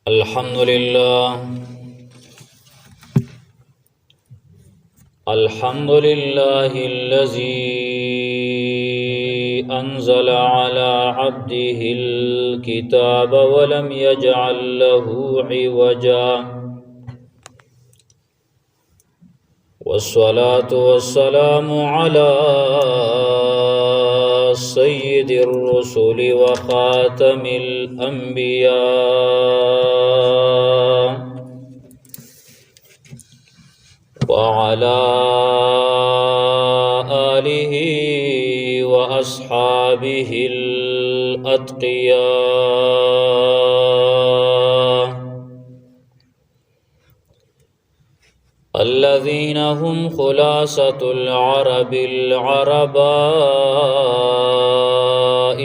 الحمد لله الذي أنزل على عبده الكتاب ولم يجعل له عوجا، والصلاة والسلام على سيد الرسل وخاتم الأنبياء وعلى آله وأصحابه الأتقياء الذين هم خلاصة العرب العرباء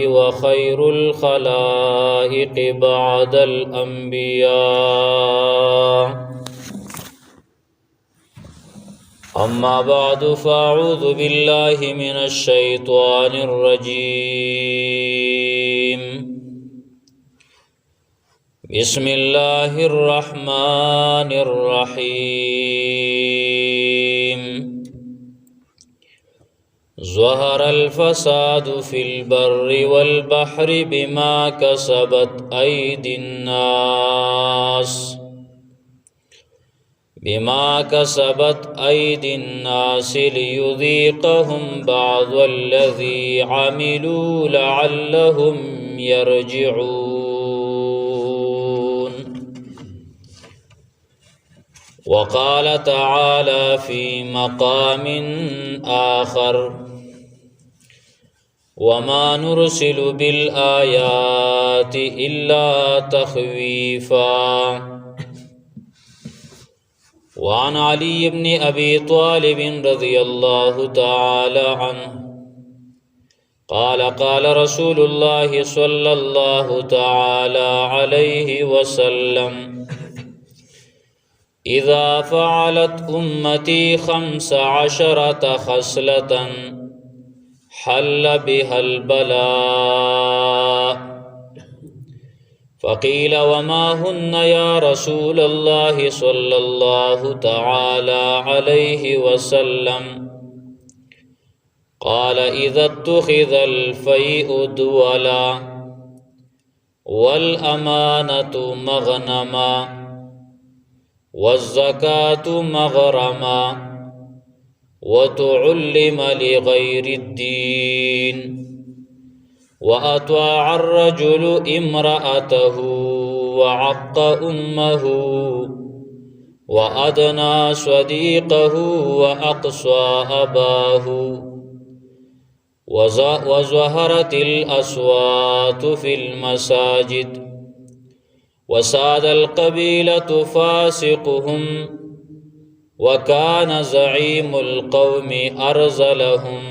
وخير الخلائق بعد الأنبياء. أما بعد، فأعوذ بالله من الشيطان الرجيم. بسم الله الرحمن الرحيم. ظهر الفساد في البر والبحر بما كسبت أيدي الناس ليذيقهم بعض الذي عملوا لعلهم يرجعون. وقال تعالى في مقام آخر: وما نرسل بالآيات إلا تخويفا. وعن علي بن أبي طالب رضي الله تعالى عنه قال: قال رسول الله صلى الله تعالى عليه وسلم: إذا فعلت أمتي 15 خصلة حل بها البلاء. فقيل: وما هن يا رسول الله صلى الله تعالى عليه وسلم؟ قال: إذا اتخذ الفيء دولا، والأمانة مغنما، والزكاة مغرما، وتعلم لغير الدين، وأطاع الرجل امرأته، وعق أمه، وأدنى صديقه، وأقصى أباه، وظهرت الأصوات في المساجد، وساد القبيلة فاسقهم، وكان زعيم القوم أرذلهم،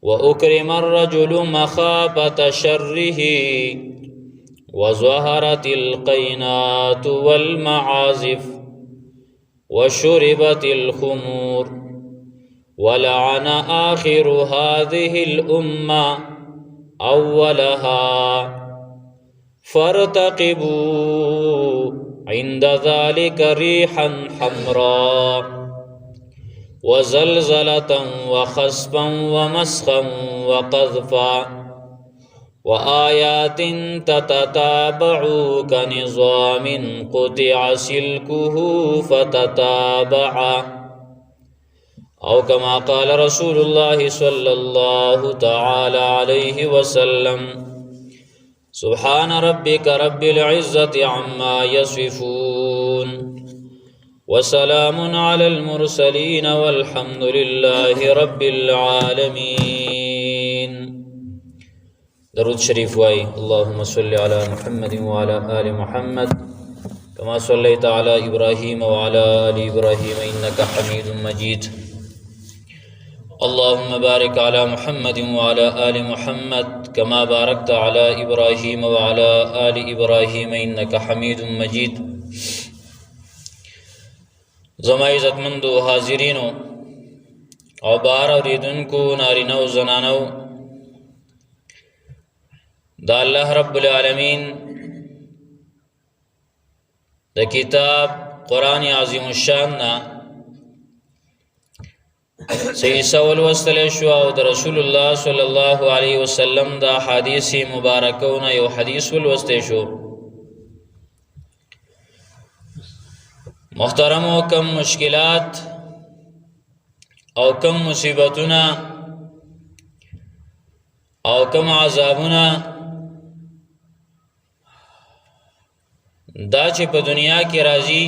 وأكرم الرجل مخافة شره، وظهرت القينات والمعازف، وشربت الخمور، ولعن آخر هذه الأمة أولها. فارتقبوا عند ذلك ريحا حمراء، وزلزلة، وخسفا، ومسخا، وقذفا، وآيات تتتابع كنظام قطع سلكه فتتابع، أو كما قال رسول الله صلى الله تعالى عليه وسلم: سبحان ربك رب العزة عما يصفون، وسلام على المرسلين، والحمد لله رب العالمين. درود شريف واي. اللهم صل على محمد وعلى آل محمد كما صليت على إبراهيم وعلى آل إبراهيم إنك حميد مجيد. اللهم بارك على محمد وعلى آل محمد كما باركت على إبراهيم وعلى آل إبراهيم إنك حميد مجيد. زما عزتمندو حاضرینو او بار اوریدونکو نارینو زنانو، دا الله رب العالمین د کتاب قرآن عظیم الشان نا سیسا ولوستل شو او د رسول الله صلی الله علیه وسلم دا حدیث مبارکون یو حدیث ولوسته شو. محترمو، کم مشکلات او کم مصیبتونه او کم عذابونه دا چې په دنیا کې راځي،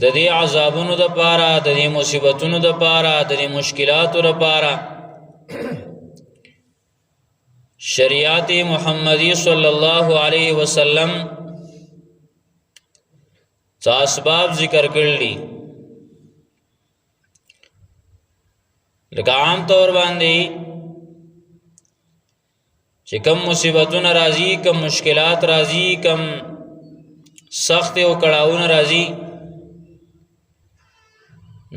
د دې عذابونو د پاره، د دې مصیبتونو د پاره، د دې مشکلاتو د پاره شریعت محمدی صلی الله علیه وسلم څه اسباب ذکر کړل. لکه عام طور باندې چې کم مصیبتونه راځي، کم مشکلات راځي، کم سخت او کړهونه راځي،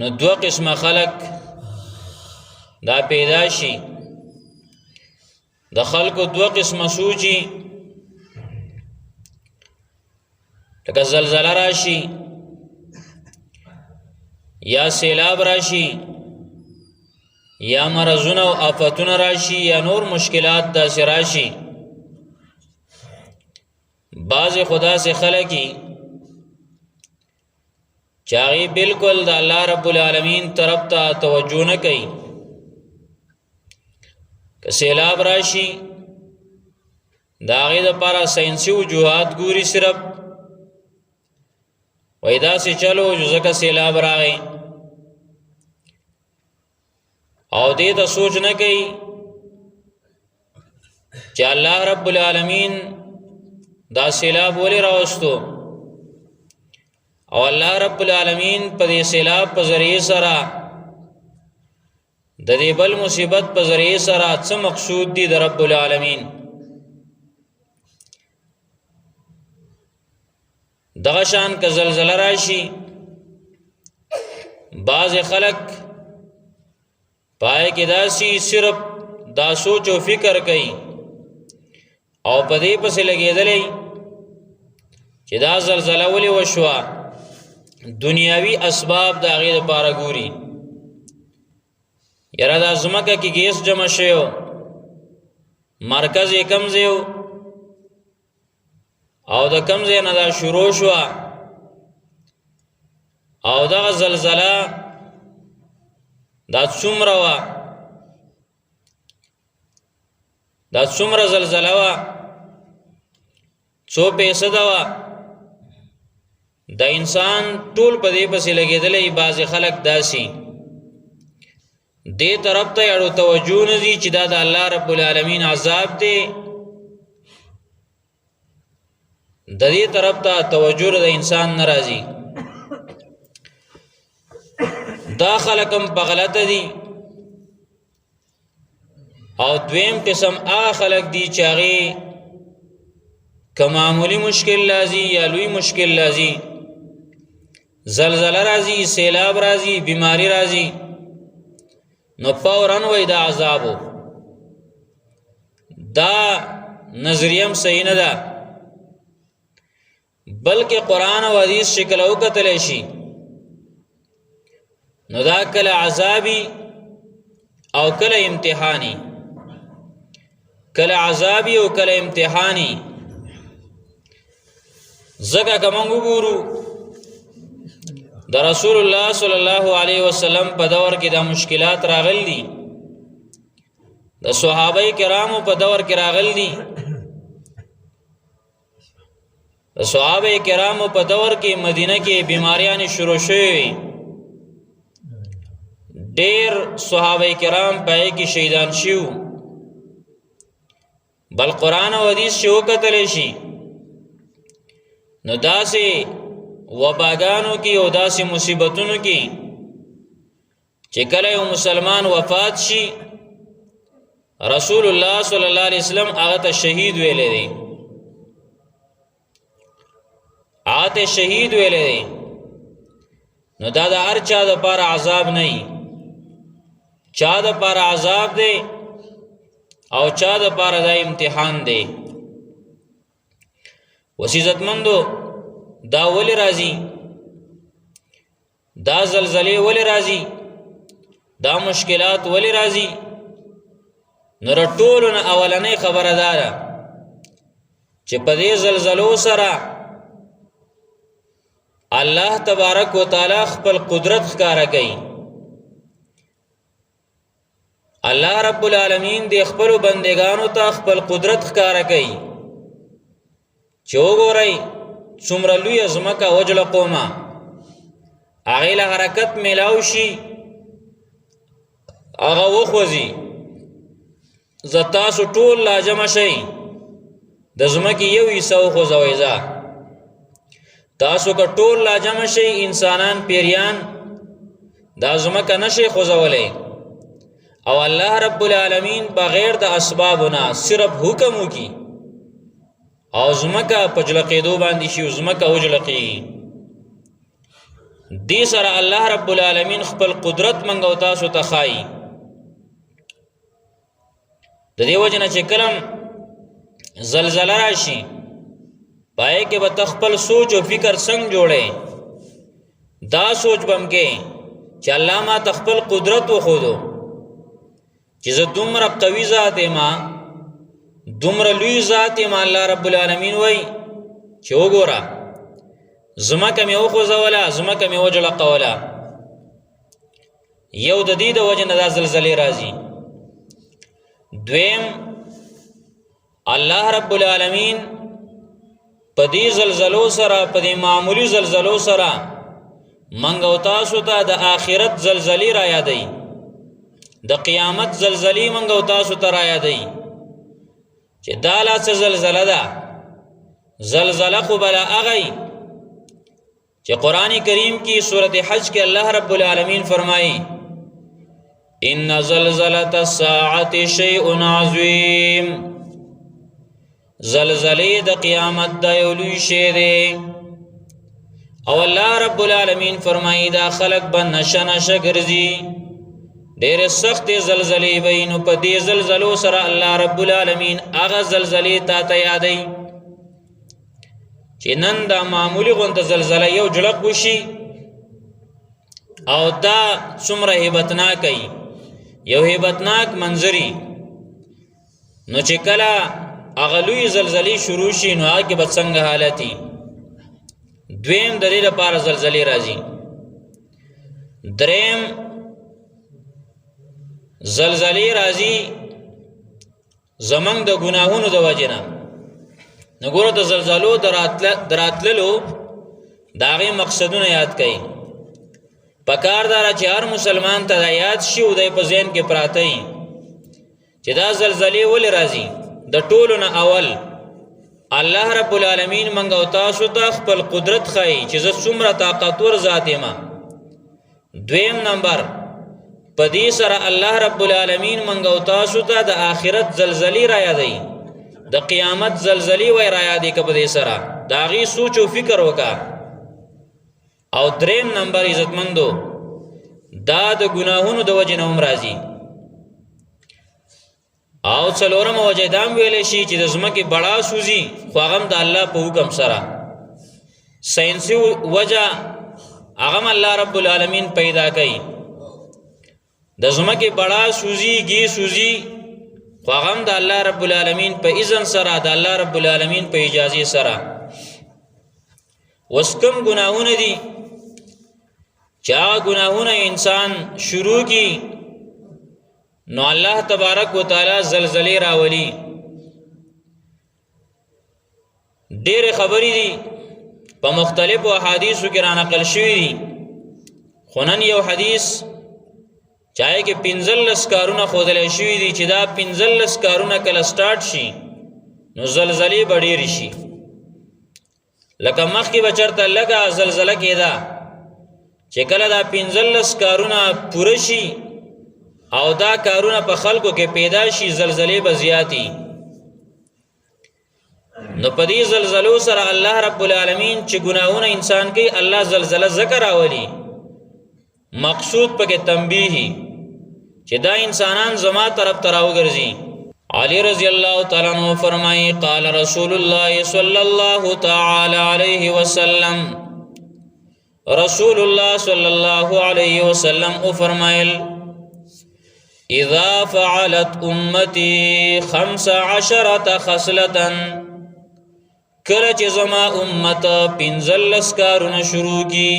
نو دو قسم خلق دا پیدا شي. د خلقو دو قسم سوچي، لکه زلزله راشي یا سیلاب راشي یا مرضونه او آفتونه راشي یا نور مشکلات داسې راشي. بعض خدا سے خلقی چاہی بالکل دا اللہ رب العالمین طرف تا توجہ نہ کئی، کہ سیلاب راشی داغی دا پارا سائنسی وجوہات گوری صرف ویدا سے چلو جزاکا سیلاب راغی، او دیتا سوچ نہ کئی چا اللہ رب العالمین دا سیلاب ولی راوستو، او الله رب العالمین په دې سیلاب په ذریعه سره د دې بل مصیبت په ذریعه سره څه مقصود دی د رب العالمین. دغه شان که زلزله راشي، بعض خلق پای کې داسي صرف دا سوچ او فکر کوي او په دې پسې لګېدلې چې دا زلزله ولې وشوه، دنیاوی اسباب دا غیر پارا گوری، یرا دا زمکه کی گیس جمع شیو، مرکز کم زیو او دا کم زی نه دا شروع شوا، او دا زلزله دا څومره وا، دا څومره زلزله وا، څو پیسې وا، دا انسان ټول په دې پسې لګېدلې. بعض خلک داسي دې طرف ته اړو توجه نه دي چې دا د الله رب العالمین عذاب دی، د دې طرف ته توجه د انسان ناراضي. دا خلکم په غلطه دي. او دویم قسم هغه خلک دي چې هغه که معمولی مشکل لازي یا لوی مشکل لازي، زلزله رازی، سیلاب رازی، بیماری رازی، نو فوراً وی دا عذابو. دا نظریم صحیح نه ده، بلکہ قرآن و حدیث شکل او کتلشی، نو دا کل عذابی او کل امتحانی، کل عذابی او کل امتحانی. زکا کمانگو گورو دا رسول الله صلی الله علیه وسلم په دور کې دا مشکلات راغل دي، د صحابه کرامو په دور کې راغل دي، د صحابه کرامو په دور کې مدینه کې بیماریاں شروع شوې، ډېر صحابه کرام پای کې شهیدان شو، بل قرآن او حدیث شو کتل شي. نو داسې وباګانو کې او داسې مصیبتونو کې چې کله یو مسلمان وفات شي، رسول الله صلی الله علیه وسلم هغه ته شهید ویلې دی، هغه ته شهید ویلې دی. نو دا د هر چا د پاره عذاب نه وي، چا د پاره عذاب دی او چا د پاره د امتحان دی. وس عزتمندو دا ولی راځي، دا زلزلې ولی راځي، دا مشکلات ولی راځي؟ نو ټولو نه اولنۍ خبره دا ده چې په دې زلزلو سره الله تبارک وتعالی خپل قدرت ښکاره کوي. الله رب العالمین د خپل بندگانو ته خپل قدرت ښکاره کوي چې وګورئ څومره لویه ځمکه وجله قومه، هغې له حرکت میلاو شي، هغه وخوځي، زه تاسو ټول لاجمع شئ د ځمکې یو حصه وخوځوئ. زه تاسو که ټول لاجمع شئ انسانان پیریان دا ځمکه نشئ خوځولی، او الله رب العالمین بغیر د اسبابونه صرف حکم وکړي او ځمکه په جلقېدو باندې شي، ځمکه وجلقېږي. دې سره الله رب العالمین خپل قدرت منګ او تاسو ته ښایي. د دې وجه نه چې کلم زلزله راشي پای کې به ته خپل سوچ او فکر څنګه جوړې، دا سوچ بم کې چې الله ما ته خپل قدرت وښودو چې زه دومره قوي ذات یم، دومره لوی ذات یم. الله رب العالمین وایي چې وګوره ځمکه مې وخوځوله، ځمکه مې وجلقوله. یو د دې د وجه نه دا زلزلې راځي. دویم الله رب العالمین په دې زلزلو سره، په دې معمولی زلزلو سره منګ او تاسو ته د آخرت زلزلې را یادوي، د قیامت زلزلې منګ او تاسو ته را یادوي چې دا لا څه زلزله ده. زلزله خو بلا هغه چې قرآن کریم کی سورۃ حج کې الله رب العالمین فرمایي ان زلزلة الساعة شیء عظیم، زلزلې د قیامت دا یو لوی شی دی. او الله رب العالمین فرمایي دا خلق به نشه نشه ګرځي، ډېرې سختې زلزلې به وي. نو په دې زلزلو سره الله رب العالمین هغه زلزلې تا ته یادوي چې نن دا معمولی غونته زلزله یو جلق وشي او دا څومره هیبتناک وي، یو هیبتناک منظري. نو چې کله هغه لوی زلزلې شروع شي نو هغه کې به څنګه حالت وي. دویم د دې لپاره زلزلې راځي. دریم زلزلې راځي زمنګ د ګناهونو د وجې نه. نو ګوره د زلزلو دراتللو د هغې مقصدونه یاد کوي. پکار داره چې هر مسلمان ته دا یاد شي او دی په ذهن کې پراته وي چې دا زلزلې ولې راځي. د ټولو نه اول الله رب العالمین منګ او تاسو ته خپل قدرت ښایي چې زه څومره طاقتور ذات یم. دویم نمبر په دې سره الله رب العالمین منګ او تاسو ته د آخرت زلزلې را یادوي، د قیامت زلزلې وای را یادې که په دې سره د هغې سوچ او فکر وکړه. او دریم نمبر عزتمندو دا د ګناهونو د وجې نه هم راځي. او څلورمه وجه دا هم ویلی شي چې د ځمکې بړا سوځي خو هغه هم د الله په حکم سره. ساینسي وجه هغه هم الله رب العالمین پیدا کوي. د ځمکې بړا سوځي ګي سوځي خو هغه هم د الله رب العالمین په اذن سره، د الله رب العالمین په اجازې سره. اوس کوم ګناهونه دي چې هغه ګناهونه انسان شروع کی نو الله تبارک وتعالی زلزلې راولي. ډېرې خبرې دي په مختلفو احادیثو کې را نقل شوي دي، خو نن یو حدیث چاہے کې 15 کارونه ښودلی شوي دي چې دا 15 کارونه کله سټارټ شي نو زلزلې به ډېرې شي. لکه مخکې به چېرته لږه زلزله کېده چې کله دا 15 کارونه پوره شي او دا کارونه په خلکو کې پیدا شي زلزلې به زیاتې. نو په دې زلزلو سره الله رب العالمین چې ګناهونه انسان کوي الله زلزله ذکر راولي، مقصود پکې تنبیه چې دا انسانان زما طرف ته راوګرځي علی رضی اللہ تعالیٰ عنہ فرمائی قال رسول اللہ صلی اللہ تعالی علیہ وسلم رسول اللہ صلی اللہ علیہ وسلم فرمائل اذا فعلت امتی 15 خصلتا کلچ زما امت 15 کارون شروع کی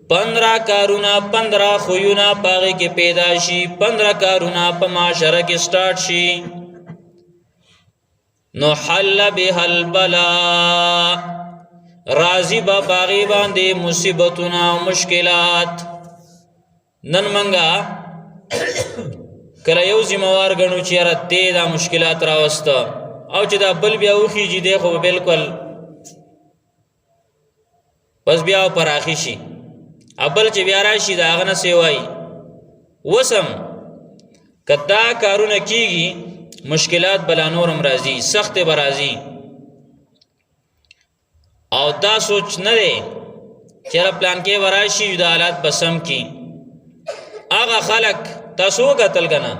15 کارونا 15 خویونا پاغی کے پیدا شی 15 کارونا پا معاشرہ کے سٹارٹ شی نو حل بها البلا راضی با پاغی باندے مصیبتنا و مشکلات نن منگا کلا یو زموار گنو چیارا تے دا مشکلات راوستا او چی دا بل بیا اوخی جی دیکھو بلکل بس بیا پر آخی شی ابل چې بیا راشي د هغه نه سیوای وسم کدا کارونه کیږي مشکلات بلا نورم راځي سخت به راځي او دا سوچ نه دی چې پلان کې وراشي د حالات بسم کی هغه خلق تاسو قتل کنا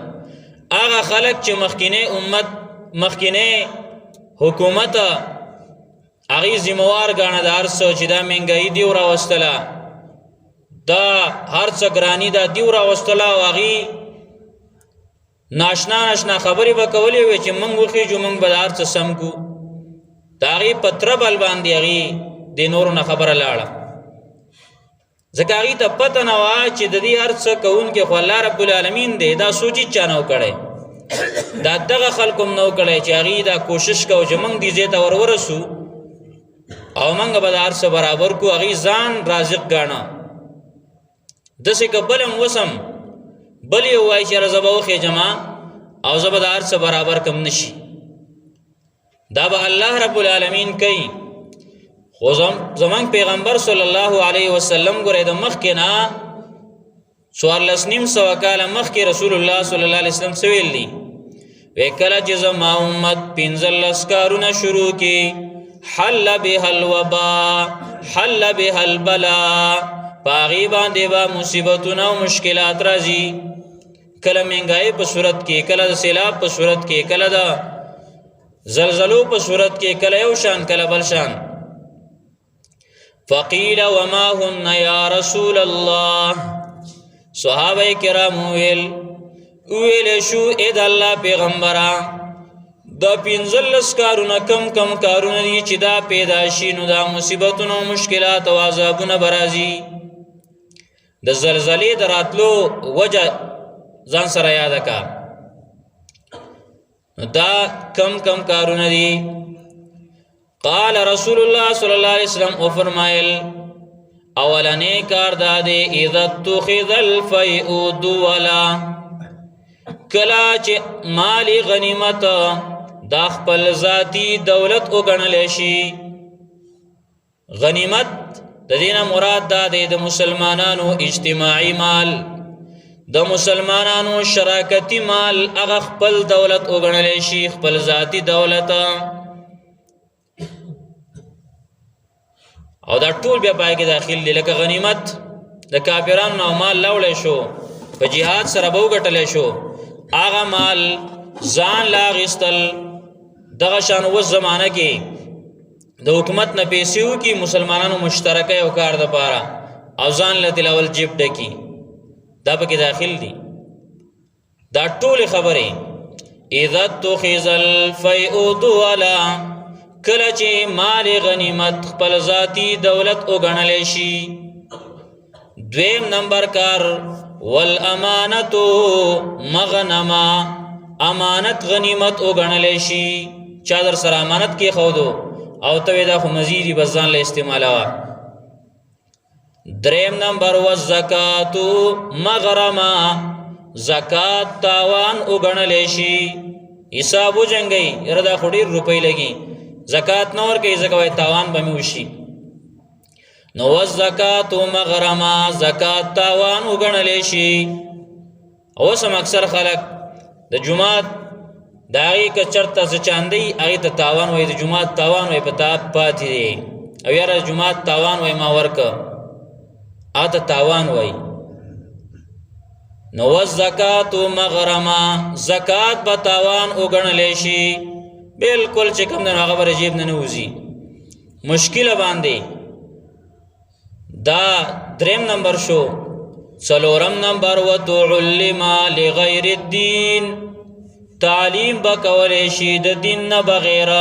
هغه خلق چې مخکینه امت مخکینه حکومت هغه ذمہوار غاڼدار سوچ دا منګي دی ور واستلا دا هر څه ګرانی دا دیورا واستلا واغي ناشنا خبرې وکولې وي چې مونږ وخی جو مونږ بازار څه سم کو داغي پتر بل باندې غي د نورو نه خبره لاړه زکاری ته پته نه وا چې د دې هر څه کون کې خو الله رب العالمین دې دا سوچي چانو کړي دا دغه خلکم نو کړي چې غي دا کوشش کو چې مونږ دې زیته ورسو او مونږ بازار څه برابر کو غي ځان رازق غاڼه دسه کبلم وسم بل یو وای چې رزبو خې جما او زبدار څه برابر کم نشي دا به الله رب العالمین کوي خو زمان پیغمبر صلی الله علیه وسلم ګره د مخ کې نا سوال لسنیم سو کال مخ کې رسول الله صلی الله علیه وسلم سویل دي وکلا چې زما امت 15 کارونه شروع کی حل به الوبا حل به البلا پاغی باندې با مصیبتونه او مشکلات راځي کله منګای په صورت کې کله د سیلاب په صورت کې کله د زلزلو په صورت کې کله یو شان کله بل شان فقیل وما هن یا رسول الله صحابه کرام ویل شو اې د الله پیغمبره دا 15 کارونه کم کارونه دي چې دا پیدا شي نو دا مصیبتونه او مشکلات او عذابونه برازي د زلزلې دراتلو وجه ځان سره یاد کا دا کم کارونه دي قال رسول الله صلی الله علیه وسلم او فرمایل اولنې کار دا دی اذا اتخذ الفیء دولا کلا چې مال غنیمت دا خپل ذاتی دولت وګڼل شي غنیمت د دینه مراد دا دی د مسلمانانو اجتماعي مال د مسلمانانو شراکتی مال هغه خپل دولت وګڼل شي خپل ذاتی دولت او دا ټول بیا پای کې داخل دي لکه غنیمت د کافرانو نو مال لاولې شو په jihad سره به وګټل شو هغه مال ځان لا غستل دغه شان و زمانہ کې د حکومت نه پیسو کې مسلمانانو مشترکه یو کار د پاره او ځان له تلاول جیب ډکی دا پکې داخل دي دا ټول خبره اذا تخذ الفیء دولا کله چې مال غنیمت خپل ذاتی دولت وګڼل شي دویم نمبر کار والامانت مغنما امانت غنیمت وګڼل شي چا در سره امانت کې خودو او ته دا خو مزيدي بزان له استعمالوا دریم نمبر والزکات مغرما زکات تاوان وګڼل شي حساب وجنګي ردا خډیر روپۍ لګي زکات نور کې زکوي تاوان به وشي نو والزکات مغرما زکات تاوان وګڼل شي او سم اکثر خلک د جمعات داغي که چرته څه چاندي هغه ته تاوان وای د جمعات تاوان وای پتا پاتې دي او یاره جمعات تاوان وای ما ورک اته تاوان وای نو والزکات مغرما زکات به تاوان وګڼلی شي بالکل چې کوم نه هغه به جیب نه نوځي مشکله باندې دا 3 نمبر شو 4 نمبر وتعلم لغیر الدین تعلیم به کولی شي د دین نه بغیر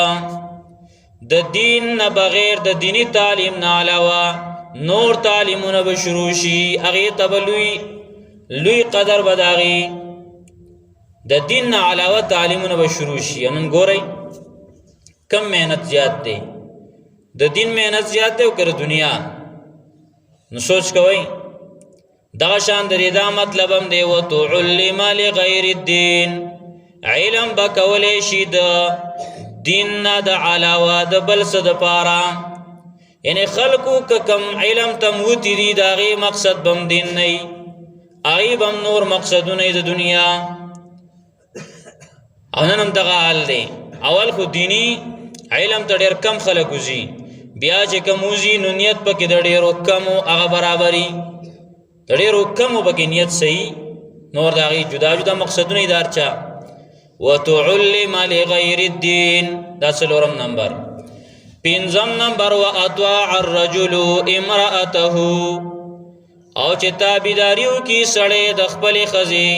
د دین نه بغیر د دینی تعلیم نه علاوه نور تعلیمونه به شروع شي هغې ته به لوی قدر به د هغې د دین نه علاوه تعلیمونه به شروع شي نن ګورئ کم محنت زیات دی د دین محنت زیات دی او که دنیا نو سوچ کوئ دغه شان درې دا مطلب هم دی وتعلم لغیر الدین علم به کولی شي د دین نه د علاوه د بل څه دپاره یعنی خلکو که کم علم ته موتي دي د هغې مقصد به هم دین نه وي هغې به هم نور مقصدونه د دنیا او نن هم دغه حال دی اول خو دینی علم ته ډېر کم خلک وځي بیا چې کم وځي نو نیت پکې د ډېرو کمو هغه برابري د ډېرو کمو پکې نیت صحیح نور د هغې جدا جدا مقصدونه یې د هر چا وتعلم لغیر الدین دا 4 نمبر 5 نمبر واطاع الرجل امرأته او چې تابعداري وکړي سړی د خپلې ښځې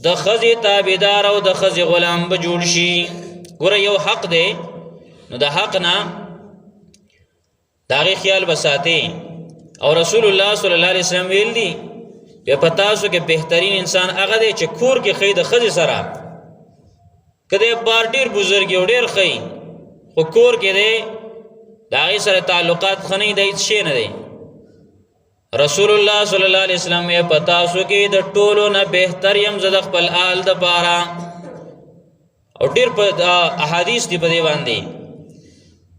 د ښځې تابعدار او د ښځې غلام به جوړ شي ګوره یو حق دی نو د حق نه د هغې خیال به ساتئ او رسول الله صلی الله علیه وسلم ویل دي بیا په تاسو کې بهترین انسان هغه دی چې کور کې ښایي د ښځې سره که دی بار ډېر بزرګ او ډېر ښایي خو کور کې دی د هغې سره تعلقات ښه نه وي دا هېڅ شی نه دی رسول الله صلی الله علیه وسلم یې په تاسو کې د ټولو نه بهتر یم زه د خپل آل دپاره او ډېر په احادیث دي په دې باندې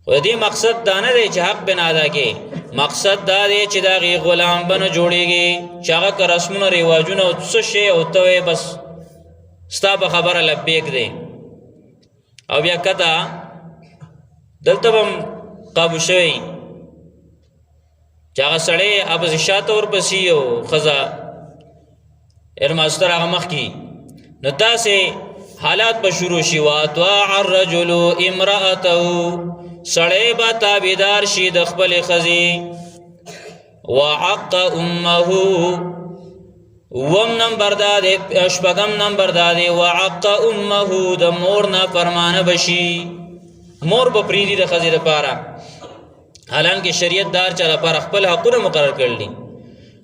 خو د دې مقصد دا نه دی چې حق به نه ادا کې مقصد دا دی چې د هغې غلام به نه جوړېږي چې هغه که رسمونه رواجونه او څه شی او ته وایې بس ستا په خبره لبیک دی او بیا کته دلته به هم قابو شوی چې هغه سړی اپسې شاته ورپسې او ښځه ایرماستر هغه مخکې نو داسې حالات به شروع شي واطاع الرجل امرأته سړی به تابعدار شي د خپلې ښځې وعق امه نمبر دا دی 6 نمبر دا دی وعق امه د مور نه فرمانه بشي مور به پریدي د ښځې دپاره حالانکه شریعت دار چا لپاره خپل حقونه مقرر کړل دي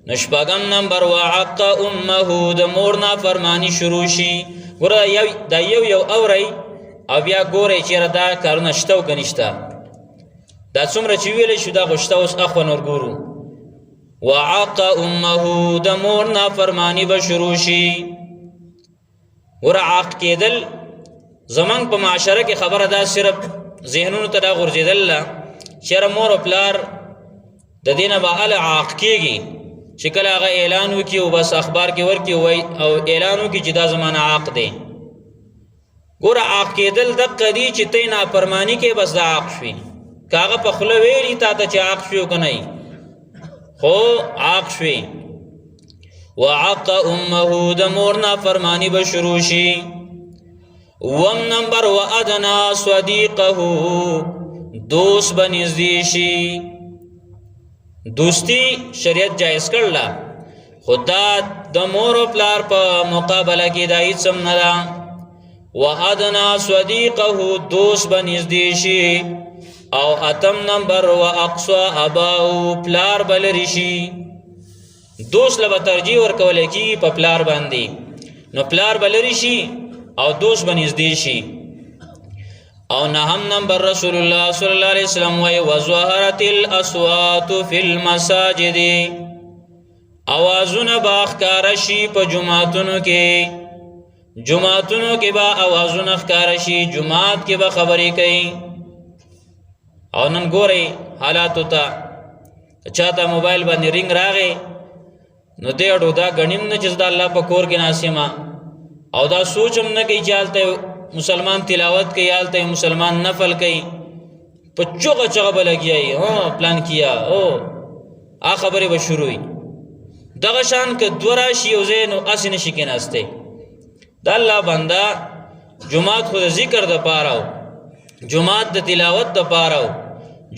نو 6 نمبر وعق امه د مور نه فرمانی شروع شي ګوره دا یو اورئ او بیا ګورئ چېرې دا کارونه شته او که نشته دا څومره چې ویلی شو دا خو شته اوس اخوا نور ګورو وعق امه د مور نه فرمانی به شروع شي ګوره عاق کېدل زمونږ په معاشره کې خبره دا صرف ذهنونو ته دا غورځېدل ده چېرې مور او پلار د دې نه به هله عاق کېږي چې کله هغه اعلان وکړي او بس اخبار کې ورکړي او اعلان وکړي چې دا زما نه عاق دی ګوره عاق کېدل دقه دي چې ته یې نافرماني کې بس دا عاق شوي که هغه په خوله ویلي تا ته چې عاق شوي او که نه خو عاق شوي وعق امه د مور نافرمانی به شروع شي 1 نمبر وادنا صدیقه دوست به نږدې شي دوستی شریعت جایز کړله خو دا د مور او پلار په مقابله کې دا هېڅ هم نه ده وادنا صدیقه دوست به نږدې شي او 8 نمبر واقصى اباو پلار به لرې شي دوست له به ترجیح ورکولی کېږي په پلار باندې نو پلار به لرې شي او دوست به نږدې شي او 9 نمبر رسول الله صلی الله علیه وسلم وایي وظهرت الاصوات فی المساجد اوازونه به ښکاره شي په جوماتونو کې به اوازونه ښکاره شي جومات کې به خبرې کوي او نن ګورئ حالاتو ته چاته موبایل باندې رنګ راغی نو دی اډو دا ګڼیم نه چې د الله په کور کې ناست یم او دا سوچ هم نه کوي چې هلته مسلمان تلاوت کوي هلته مسلمان نفل کوي په چغه به لګیا وي پلان کیا او خبرې به شروع وي دغه شان که دوه راشي یو ځای نو هسې نشي کېناستی. د الله بنده جماعت خو د ذکر دپاره و، جماعت د تلاوت دپاره و،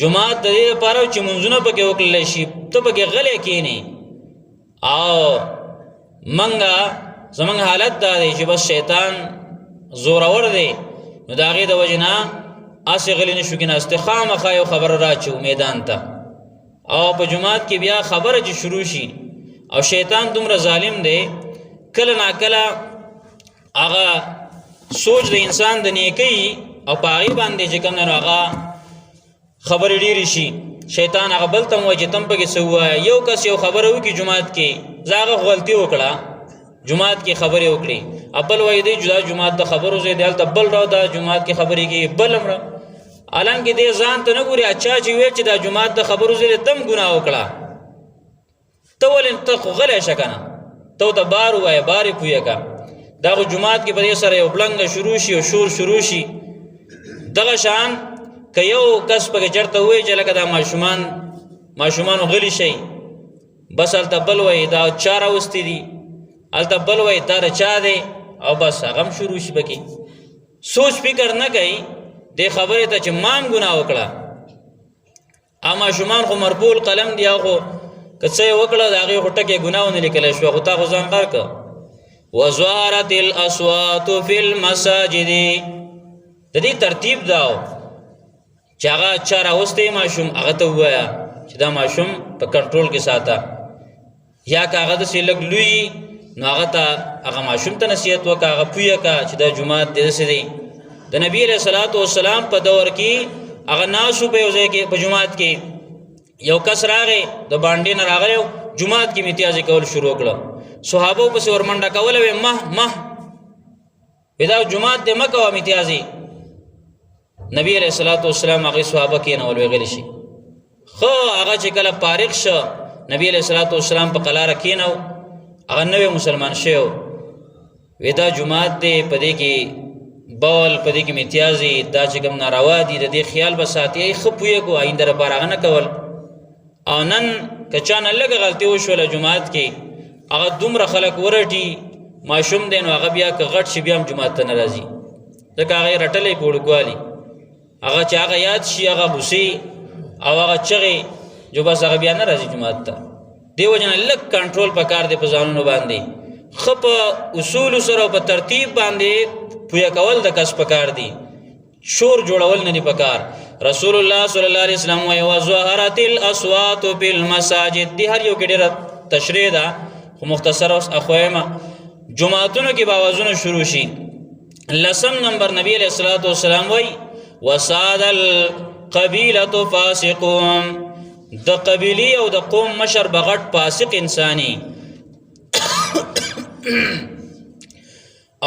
جماعت د دې دپاره و چې منځونه پکې وکړلی شي، ته پکې غلی کښېنې. او منګه زمونږ حالت دا دی چې بس شیطان زورور دی، نو د هغې د وجې نه هسې غلی نشو کېناستی، خامخا یو خبره راچو میدان ته. او په جماعت کې بیا خبره چې شروع شي، او شیطان دومره ظالم دی، کله ناکله هغه سوچ د انسان د نیکۍ او په هغې باندې چې کوم دی نو هغه خبرې ډېرې شي. شیطان هغه بل ته هم وایي چې تم پکې څه ووایه. یو کس یو خبره وکړي جماعت کې، زه هغه غلطي وکړه، جماعت کې خبرې وکړي، بل وایي دی جدا جماعت د خبرو ځای دی، هلته بل راو دا جماعت کې خبرې کېږي، بل هم حالانکې دی ځان ته نه ګوري، اچا چې ویل چې دا جماعت د خبرو ځای دی تم ګناه وکړه، ته ولې ته خو غلی شه که نه، ته ورته بار ووایه، بار یې پویه که. دا خو جماعت کې په دې سره یو بلنګه شروع شي او شور شروع شي. دغه شان که یو کس پکې چېرته ووایي چې لکه دا ماشومانو غلي شئ، بس هلته بل وایي دا چا راوستي دي، هلته بل وایي دا د چا دی، او بس هغه هم شروع شي پکې. سوچ فکر نه کوي دې خبرې ته چې ما هم ګناه وکړه. ماشومان خو مربول قلم دی، خو که څه یې وکړه د هغې خو ټکې ګناه ونه لیکلی شوه، خو تا خو ځان غر که. وظهرت الاصوات فی المساجد، د دې ترتیب دا و چې هغه چا راوستی ماشوم هغه ته ووایه چې دا ماشوم په کنټرول کې ساته، یا که هغه داسې لږ لوی نو هغه ته هغه ماشوم ته نصیحت وکړه، هغه پویه که چې دا جومات دی داسې دی. د نبي علیه صلات وسلام په دور کې هغه ناستو په یو ځای کې په جومات کې، یو کس راغی د بانډې نه راغلی، جومات کې امتیازي کول شروع کړه، صحابو پسې ورمنډه کوله، وی مه وی دا جومات دی مه کوه امتیازي. نبی علیه صلات وسلام هغې صحابه کېنول، وی غلی شي. خو هغه چې کله فارغ شه، نبی علیه صلات وسلام په قلاره کېنو، هغه نوی مسلمان شوی، وی دا جومات دی، په دې کې بول، په دې کې امتیازي، دا چې کوم ناروا دي د دې خیال به ساتي، ښه پوهې کو آینده لپاره هغه نه کول. او نن که چا نه لږه غلطي وشوله جومات کې، هغه دومره خلک ورټي، ماشوم دی نو هغه بیا که غټ شي بیا هم جومات ته نه راځي، ځکه هغه یې رټلی په وړوکوالي، هغه چې هغه یاد شي هغه بوسي او هغه چغې جو بس هغه بیا نه راځي جومات ته. دې وجه نه لږ کنټرول پکار دی په ځانونو باندې، ښه په اصولو سره او په ترتیب باندې پویه کول د کس پکار دی، شور جوړول نه دی پکار. رسول الله صلی الله علیه وسلم وایي وظهرت الاصوات فی المساجد، دې هر یو کې ډېره تشریح ده، خو مختصر اوس اخویمه. جماعتونو کې به آوازونه شروع شي. 10 نمبر نبی علیه الصلاۃ والسلام وایي وساد القبیلة فاسقون، د قبیلی او د قوم مشر بغټ فاسق انسانی.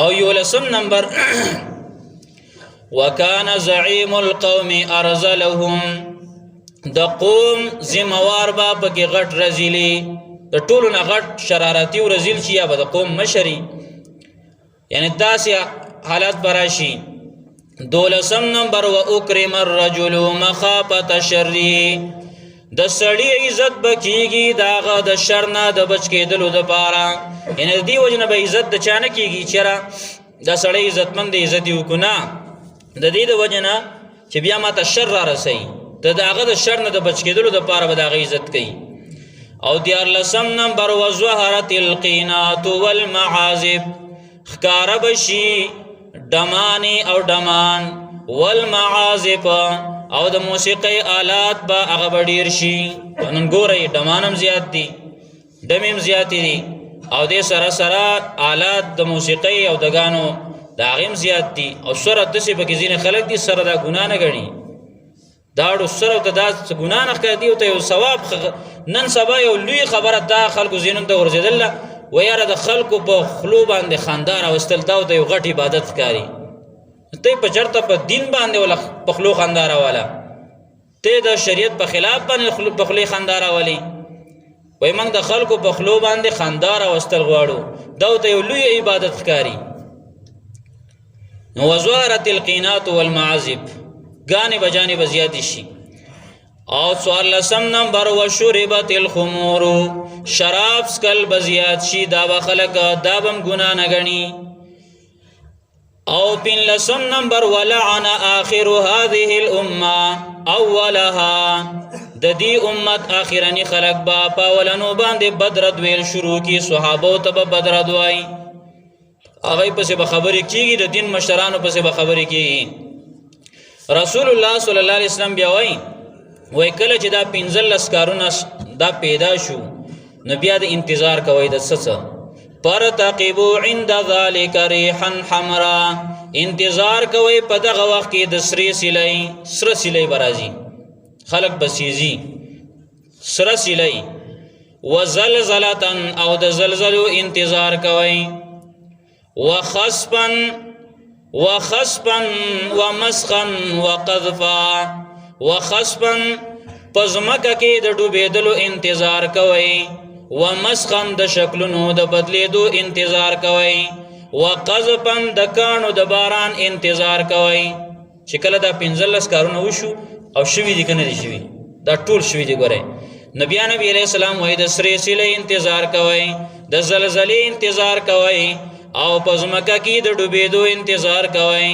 او 11 نمبر وکان زعیم القوم ارذلهم، د قوم ذموار با پکې غټ رزیلی، د ټولو نه غټ شرارتي او رزیل شي، یا به د قوم مشري، یعنی داسې حالات براشي. 12 نمبر و اکرم الرجل مخافة شری، د سړي عزت بکیږي داغه د شر نه د بچ کېدلو دپاره، یعنی د دې وجه نه به عزت د چا نه کېږي چېرې دا سړی عزتمند دی، عزت یې وکړو، د دې د وجه نه چې بیا ماته شر را رسوي، د هغه د شر نه د بچ کېدلو دپاره به د هغه عزت کوي. او 14 نمبر وظهرت القینات والمعازف، ښکاره به شي ډمانې او ډمان، والمعازف او د موسیقۍ آلات به هغه به ډېر شي. نن ګورئ ډمان هم زیات دي، ډمې هم زیاتې دي، او دې سره سره آلات د موسیقۍ او د ګانو د هغې هم زیات دي. او سره داسې پکې ځینې خلک دي سره دا ګناه نه ګڼي، دا ډو سره ته دا ګناه نه ښکاري، ورته یو ثواب. نن سبا یو لوی خبره دا خلکو ذهنونو ته ورځېدله، و یاره د خلکو په خولو باندې خندا راوستل دا ورته یو غټ عبادت ښکاري. ته په چېرته په دین باندې ولا په خولو خندا راوله، ته د شریعت په خلاف باندې په خولې خندا راولي. وایي موږ د خلکو په خولو باندې خندا راوستل غواړو، دا ورته یو لوی عبادت ښکاري. وظهرت القینات والمعازف، ګانې بجانې به زیاتې شي. او 14 نمبر وشربت الخمور شراب سکل بزیات شي دا بخلق دا بم گناه نگنی او 15 نمبر ولعن آخر هذه الامه اولها د دې امت اخرنی خلق با پاولنو باندې بدرد ویل شروع کی صحابو ته بدرد وای هغه پسې به خبرې کیږي د دین مشرانو پسې به خبرې کیږي رسول الله صلی الله علیه وسلم بیا وای کله چې دا 15 کارونه دا پیدا شو نو بیا د انتظار کوي د سڅ پر تعقبوا عند ذلك ريحا حمراء انتظار کوي په دغه وخت کې د سره سلی برازي خلق بسیزی سره سلی وزلزلتن او د زلزلو انتظار کوي وخسفا ومسخا وقذفا وخسفا پزمکه کې د ډوبېدلو انتظار کوي ومسخا د شکلونو د بدلیدو انتظار کوي وقذفا د کانو د باران انتظار کوي چې کله دا 15 کارونه وشو او شوی دي کنه دي شوی دا ټول شوی دي ګوره نبی علیہ السلام وای د سری سلی انتظار کوي د زلزلې انتظار کوي او پزمکه کې د ډوبېدو انتظار کوي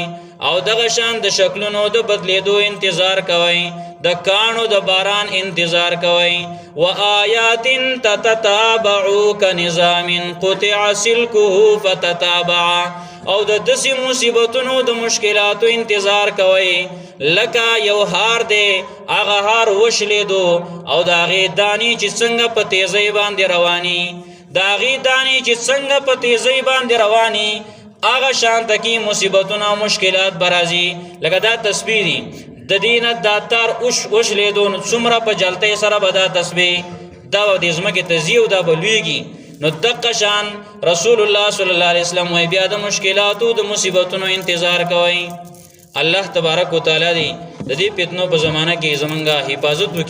او دغه شان د شکلونو د بدلیدو انتظار کوي د کانو د باران انتظار کوي وآیات تتتابع كنظام قطع سلكه فتتابع او د دسي مصیبتونو د مشکلاتو انتظار کوي لکه یو هار دی هغه هار وشلیدو او د هغې دانې چې څنګه په تیزۍ باندې رواني د هغې دانې چې څنګه په تیزۍ باندې رواني هغه شانته کې مصیبتونه او مشکلات برازي لکه دا تسبیح دي د دینه دا تار وشلیدو نو څومره په جلتۍ سره به دا تسبیح دا به د ځمکې ته ځي او دا به لویږي نو دقه شان رسول الله صلی الله علیه وسلم وای بیا د مشکلاتو د مصیبتونو انتظار کوي الله تبارک وتعالی دی د دې فتنو په زمانہ کې زمونږه حفاظت